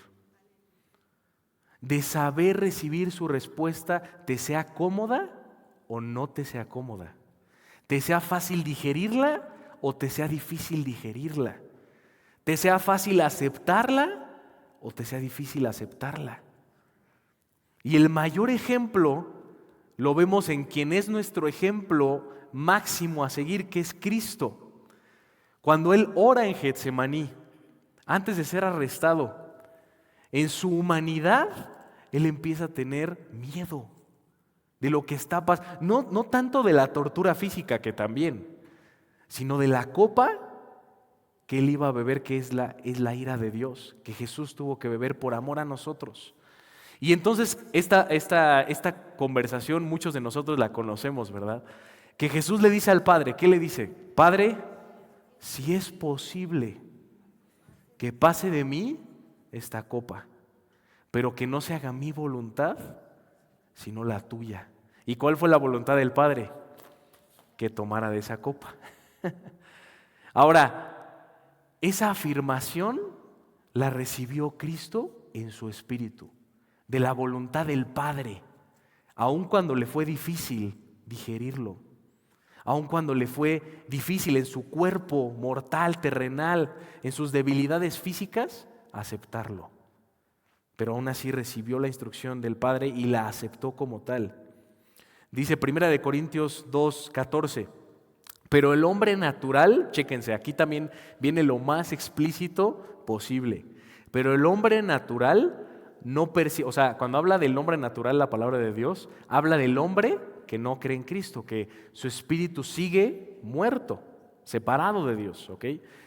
De saber recibir su respuesta, te sea cómoda o no te sea cómoda. Te sea fácil digerirla o te sea difícil digerirla. Te sea fácil aceptarla o te sea difícil aceptarla. Y el mayor ejemplo lo vemos en quien es nuestro ejemplo máximo a seguir, que es Cristo. Cuando Él ora en Getsemaní, antes de ser arrestado, en su humanidad, Él empieza a tener miedo de lo que está pasando. No tanto de la tortura física, que también, sino de la copa que Él iba a beber, que es la ira de Dios, que Jesús tuvo que beber por amor a nosotros. Y entonces esta conversación muchos de nosotros la conocemos, ¿verdad? Que Jesús le dice al Padre, ¿qué le dice? Padre, si es posible que pase de mí esta copa, pero que no se haga mi voluntad, sino la tuya. ¿Y cuál fue la voluntad del Padre? Que tomara de esa copa. Ahora, esa afirmación la recibió Cristo en su espíritu, de la voluntad del Padre, aun cuando le fue difícil digerirlo, aun cuando le fue difícil en su cuerpo mortal, terrenal, en sus debilidades físicas, aceptarlo. Pero aún así recibió la instrucción del Padre y la aceptó como tal. Dice 1 Corintios 2:14, pero el hombre natural, chéquense, aquí también viene lo más explícito posible, pero el hombre natural no percibe, o sea, cuando habla del hombre natural la palabra de Dios, habla del hombre que no cree en Cristo, que su espíritu sigue muerto, separado de Dios, ¿ok?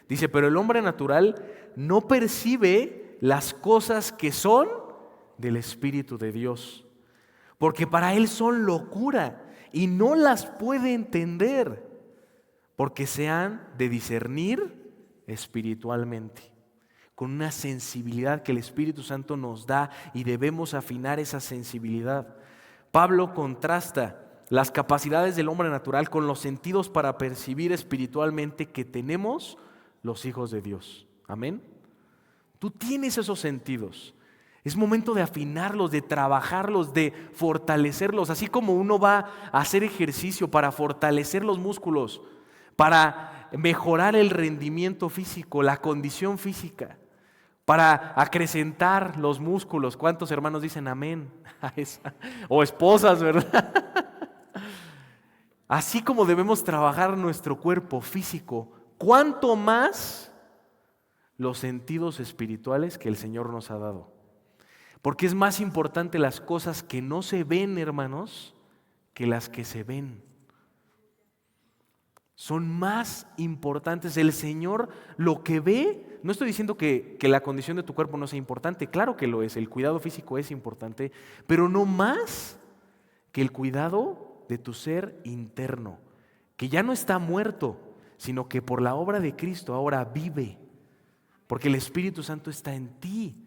Dice, pero el hombre natural no percibe las cosas que son del Espíritu de Dios, porque para él son locura y no las puede entender, porque se han de discernir espiritualmente, con una sensibilidad que el Espíritu Santo nos da y debemos afinar esa sensibilidad. Pablo contrasta las capacidades del hombre natural con los sentidos para percibir espiritualmente que tenemos los hijos de Dios. Amén. Tú tienes esos sentidos. Es momento de afinarlos, de trabajarlos, de fortalecerlos. Así como uno va a hacer ejercicio para fortalecer los músculos, para mejorar el rendimiento físico, la condición física, para acrecentar los músculos. ¿Cuántos hermanos dicen amén a esa? O esposas, ¿verdad? Así como debemos trabajar nuestro cuerpo físico, ¿cuánto más los sentidos espirituales que el Señor nos ha dado? Porque es más importante las cosas que no se ven, hermanos, que las que se ven. Son más importantes. El Señor lo que ve, no estoy diciendo que la condición de tu cuerpo no sea importante, claro que lo es, el cuidado físico es importante, pero no más que el cuidado de tu ser interno, que ya no está muerto, sino que por la obra de Cristo ahora vive, porque el Espíritu Santo está en ti.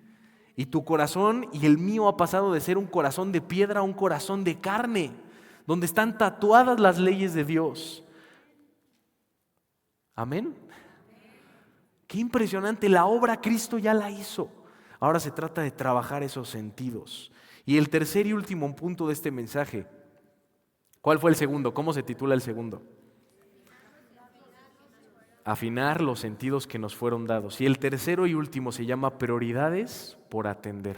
Y tu corazón y el mío ha pasado de ser un corazón de piedra a un corazón de carne, donde están tatuadas las leyes de Dios. Amén. Qué impresionante, la obra Cristo ya la hizo. Ahora se trata de trabajar esos sentidos. Y el tercer y último punto de este mensaje, ¿cuál fue el segundo? ¿Cómo se titula el segundo? Afinar los sentidos que nos fueron dados. Y el tercero y último se llama prioridades por atender.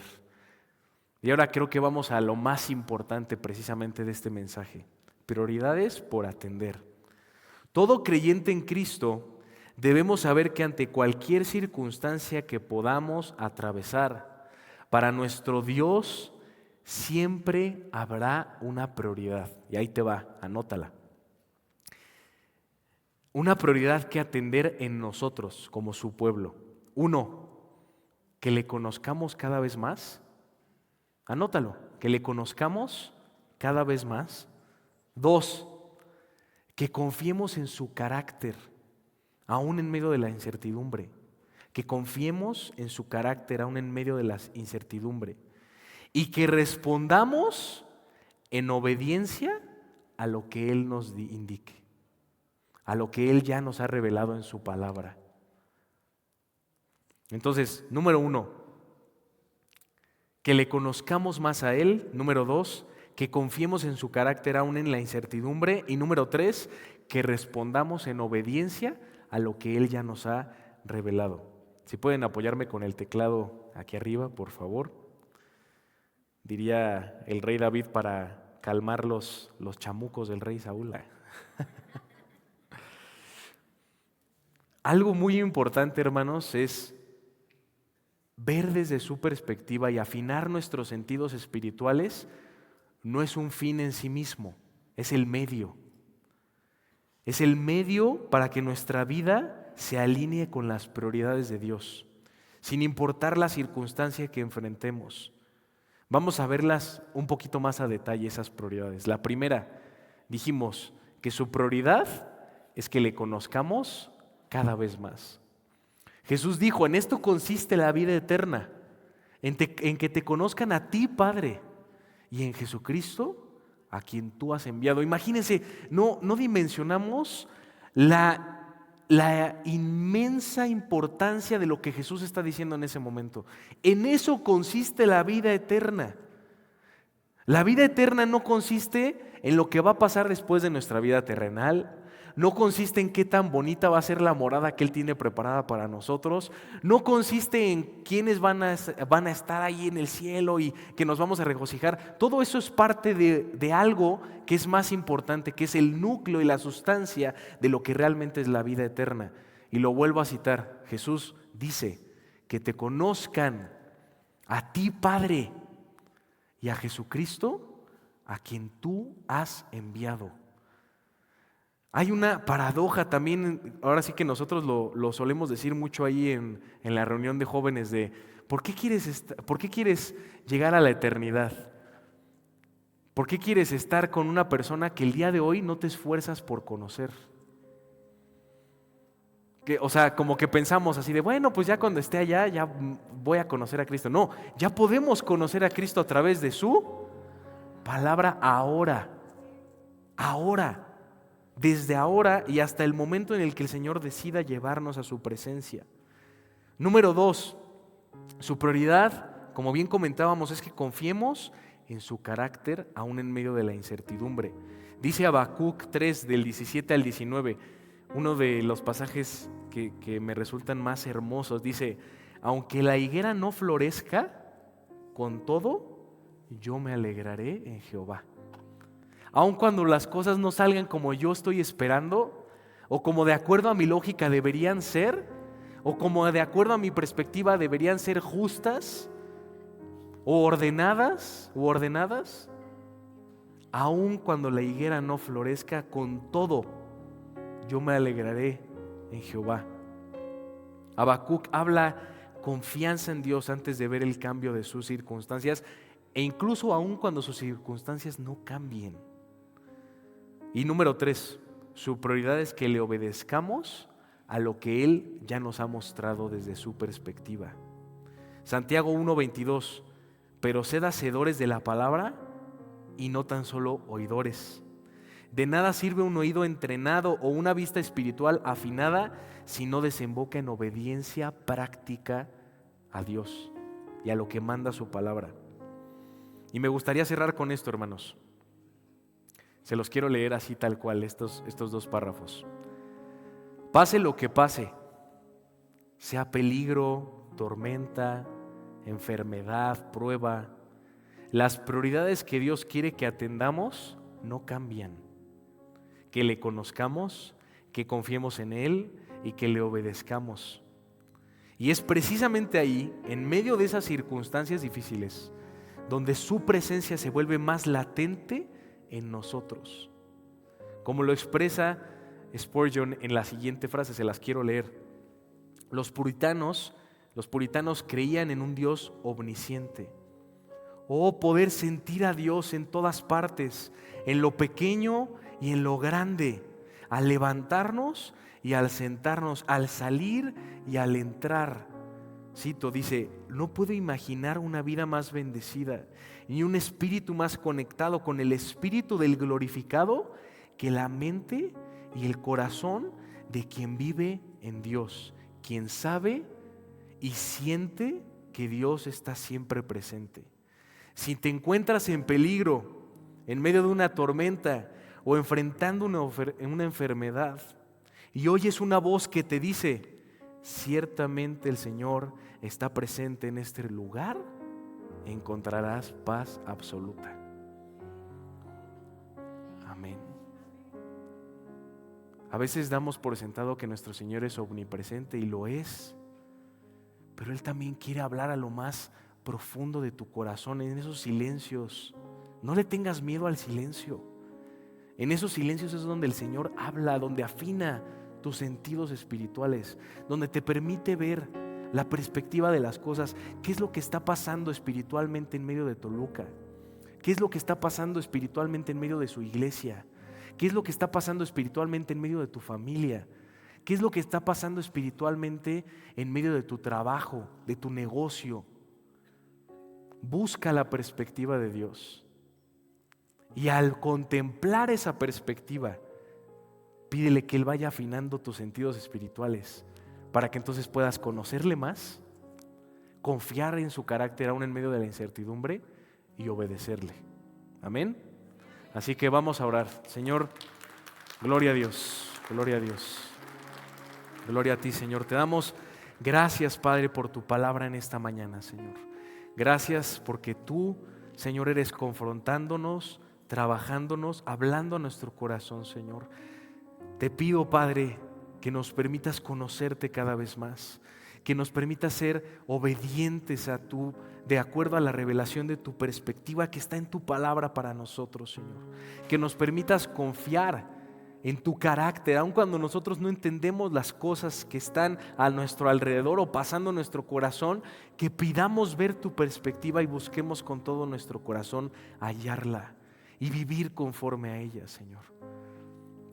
Y ahora creo que vamos a lo más importante precisamente de este mensaje. Prioridades por atender. Todo creyente en Cristo debemos saber que ante cualquier circunstancia que podamos atravesar, para nuestro Dios siempre habrá una prioridad. Y ahí te va, anótala. Una prioridad que atender en nosotros como su pueblo. 1, que le conozcamos cada vez más. Anótalo, que le conozcamos cada vez más. 2, que confiemos en su carácter, aún en medio de la incertidumbre. Que confiemos en su carácter, aún en medio de la incertidumbre. Y que respondamos en obediencia a lo que Él nos indique, a lo que Él ya nos ha revelado en su palabra. Entonces, número 1, que le conozcamos más a Él. Número 2, que confiemos en su carácter aún en la incertidumbre. Y número 3, que respondamos en obediencia a lo que Él ya nos ha revelado. Si pueden apoyarme con el teclado aquí arriba, por favor. Diría el rey David para calmar los chamucos del rey Saúl. Algo muy importante, hermanos, es ver desde su perspectiva y afinar nuestros sentidos espirituales. No es un fin en sí mismo, es el medio. Es el medio para que nuestra vida se alinee con las prioridades de Dios, sin importar la circunstancia que enfrentemos. Vamos a verlas un poquito más a detalle, esas prioridades. La primera, dijimos que su prioridad es que le conozcamos cada vez más. Jesús dijo, en esto consiste la vida eterna, en que te conozcan a ti, Padre, y en Jesucristo, a quien tú has enviado. Imagínense, no dimensionamos la inmensa importancia de lo que Jesús está diciendo en ese momento. En eso consiste la vida eterna. La vida eterna no consiste en lo que va a pasar después de nuestra vida terrenal. No consiste en qué tan bonita va a ser la morada que Él tiene preparada para nosotros. No consiste en quiénes van a estar ahí en el cielo y que nos vamos a regocijar. Todo eso es parte de algo que es más importante, que es el núcleo y la sustancia de lo que realmente es la vida eterna. Y lo vuelvo a citar. Jesús dice que te conozcan a ti, Padre, y a Jesucristo, a quien tú has enviado. Hay una paradoja también, ahora sí que nosotros lo solemos decir mucho ahí en la reunión de jóvenes de ¿por qué quieres llegar a la eternidad? ¿Por qué quieres estar con una persona que el día de hoy no te esfuerzas por conocer? O sea, como que pensamos así de, bueno, pues ya cuando esté allá ya voy a conocer a Cristo. No, ya podemos conocer a Cristo a través de su palabra ahora. Ahora. Desde ahora y hasta el momento en el que el Señor decida llevarnos a su presencia. Número 2, su prioridad, como bien comentábamos, es que confiemos en su carácter aún en medio de la incertidumbre. Dice Habacuc 3 del 17 al 19, uno de los pasajes que me resultan más hermosos. Dice, aunque la higuera no florezca, con todo yo me alegraré en Jehová. Aun cuando las cosas no salgan como yo estoy esperando, o como de acuerdo a mi lógica deberían ser, o como de acuerdo a mi perspectiva deberían ser justas, o ordenadas, aun cuando la higuera no florezca, con todo yo me alegraré en Jehová. Habacuc habla confianza en Dios antes de ver el cambio de sus circunstancias, e incluso aun cuando sus circunstancias no cambien. Y número 3, su prioridad es que le obedezcamos a lo que Él ya nos ha mostrado desde su perspectiva. Santiago 1:22, pero sed hacedores de la palabra y no tan solo oidores. De nada sirve un oído entrenado o una vista espiritual afinada si no desemboca en obediencia práctica a Dios y a lo que manda su palabra. Y me gustaría cerrar con esto, hermanos. Se los quiero leer así tal cual, estos 2 párrafos. Pase lo que pase, sea peligro, tormenta, enfermedad, prueba, las prioridades que Dios quiere que atendamos no cambian. Que le conozcamos, que confiemos en Él y que le obedezcamos. Y es precisamente ahí, en medio de esas circunstancias difíciles, donde su presencia se vuelve más latente en nosotros. Como lo expresa Spurgeon en la siguiente frase, se las quiero leer. Los puritanos creían en un Dios omnisciente. Poder sentir a Dios en todas partes, en lo pequeño y en lo grande, al levantarnos y al sentarnos, al salir y al entrar. Cito, dice, no puedo imaginar una vida más bendecida ni un espíritu más conectado con el espíritu del glorificado que la mente y el corazón de quien vive en Dios, quien sabe y siente que Dios está siempre presente. Si te encuentras en peligro, en medio de una tormenta o enfrentando una enfermedad, y oyes una voz que te dice, ciertamente el Señor está presente en este lugar, encontrarás paz absoluta. Amén. A veces damos por sentado que nuestro Señor es omnipresente y lo es, pero Él también quiere hablar a lo más profundo de tu corazón, en esos silencios. No le tengas miedo al silencio. En esos silencios es donde el Señor habla, donde afina tus sentidos espirituales, donde te permite ver la perspectiva de las cosas. ¿Qué es lo que está pasando espiritualmente en medio de Toluca? ¿Qué es lo que está pasando espiritualmente en medio de su iglesia? ¿Qué es lo que está pasando espiritualmente en medio de tu familia? ¿Qué es lo que está pasando espiritualmente en medio de tu trabajo, de tu negocio? Busca la perspectiva de Dios. Y al contemplar esa perspectiva, pídele que Él vaya afinando tus sentidos espirituales para que entonces puedas conocerle más, confiar en su carácter aún en medio de la incertidumbre y obedecerle. Amén. Así que vamos a orar. Señor, gloria a Dios, gloria a Dios. Gloria a ti, Señor. Te damos gracias, Padre, por tu palabra en esta mañana, Señor. Gracias porque tú, Señor, eres confrontándonos, trabajándonos, hablando a nuestro corazón, Señor. Te pido, Padre, que nos permitas conocerte cada vez más, que nos permitas ser obedientes a tú, de acuerdo a la revelación de tu perspectiva que está en tu palabra para nosotros, Señor. Que nos permitas confiar en tu carácter, aun cuando nosotros no entendemos las cosas que están a nuestro alrededor o pasando en nuestro corazón, que pidamos ver tu perspectiva y busquemos con todo nuestro corazón hallarla y vivir conforme a ella, Señor.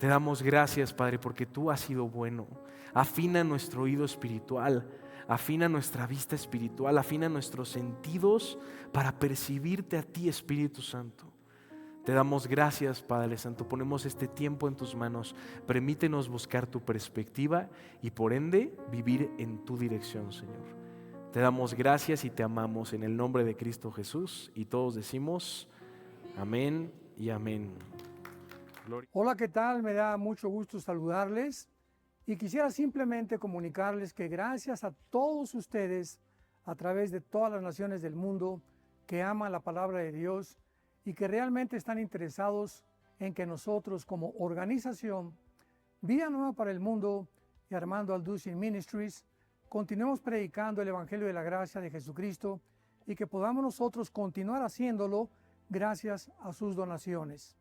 Te damos gracias, Padre, porque tú has sido bueno. Afina nuestro oído espiritual, afina nuestra vista espiritual, afina nuestros sentidos para percibirte a ti, Espíritu Santo. Te damos gracias, Padre Santo. Ponemos este tiempo en tus manos. Permítenos buscar tu perspectiva y por ende vivir en tu dirección, Señor. Te damos gracias y te amamos en el nombre de Cristo Jesús. Y todos decimos amén y amén. Gloria. Hola, ¿qué tal? Me da mucho gusto saludarles y quisiera simplemente comunicarles que gracias a todos ustedes a través de todas las naciones del mundo que aman la palabra de Dios y que realmente están interesados en que nosotros como organización Vida Nueva para el Mundo y Armando Alducin Ministries continuemos predicando el Evangelio de la Gracia de Jesucristo y que podamos nosotros continuar haciéndolo gracias a sus donaciones.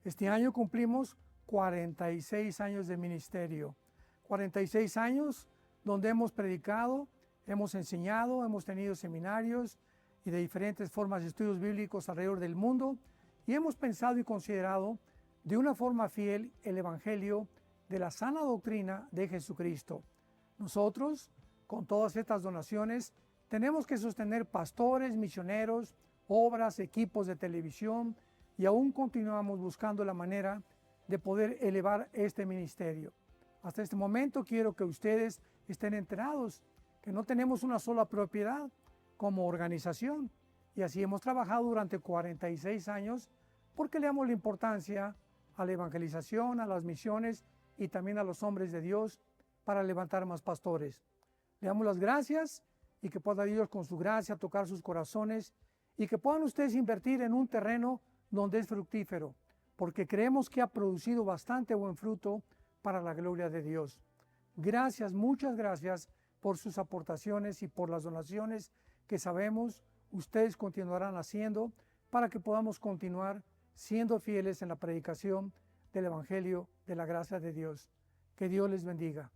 Este año cumplimos 46 años de ministerio, 46 años donde hemos predicado, hemos enseñado, hemos tenido seminarios y de diferentes formas de estudios bíblicos alrededor del mundo y hemos pensado y considerado de una forma fiel el Evangelio de la sana doctrina de Jesucristo. Nosotros, con todas estas donaciones, tenemos que sostener pastores, misioneros, obras, equipos de televisión y aún continuamos buscando la manera de poder elevar este ministerio. Hasta este momento quiero que ustedes estén enterados que no tenemos una sola propiedad como organización y así hemos trabajado durante 46 años porque le damos la importancia a la evangelización, a las misiones y también a los hombres de Dios para levantar más pastores. Le damos las gracias y que pueda Dios con su gracia tocar sus corazones y que puedan ustedes invertir en un terreno donde es fructífero, porque creemos que ha producido bastante buen fruto para la gloria de Dios. Gracias, muchas gracias por sus aportaciones y por las donaciones que sabemos ustedes continuarán haciendo para que podamos continuar siendo fieles en la predicación del Evangelio de la gracia de Dios. Que Dios les bendiga.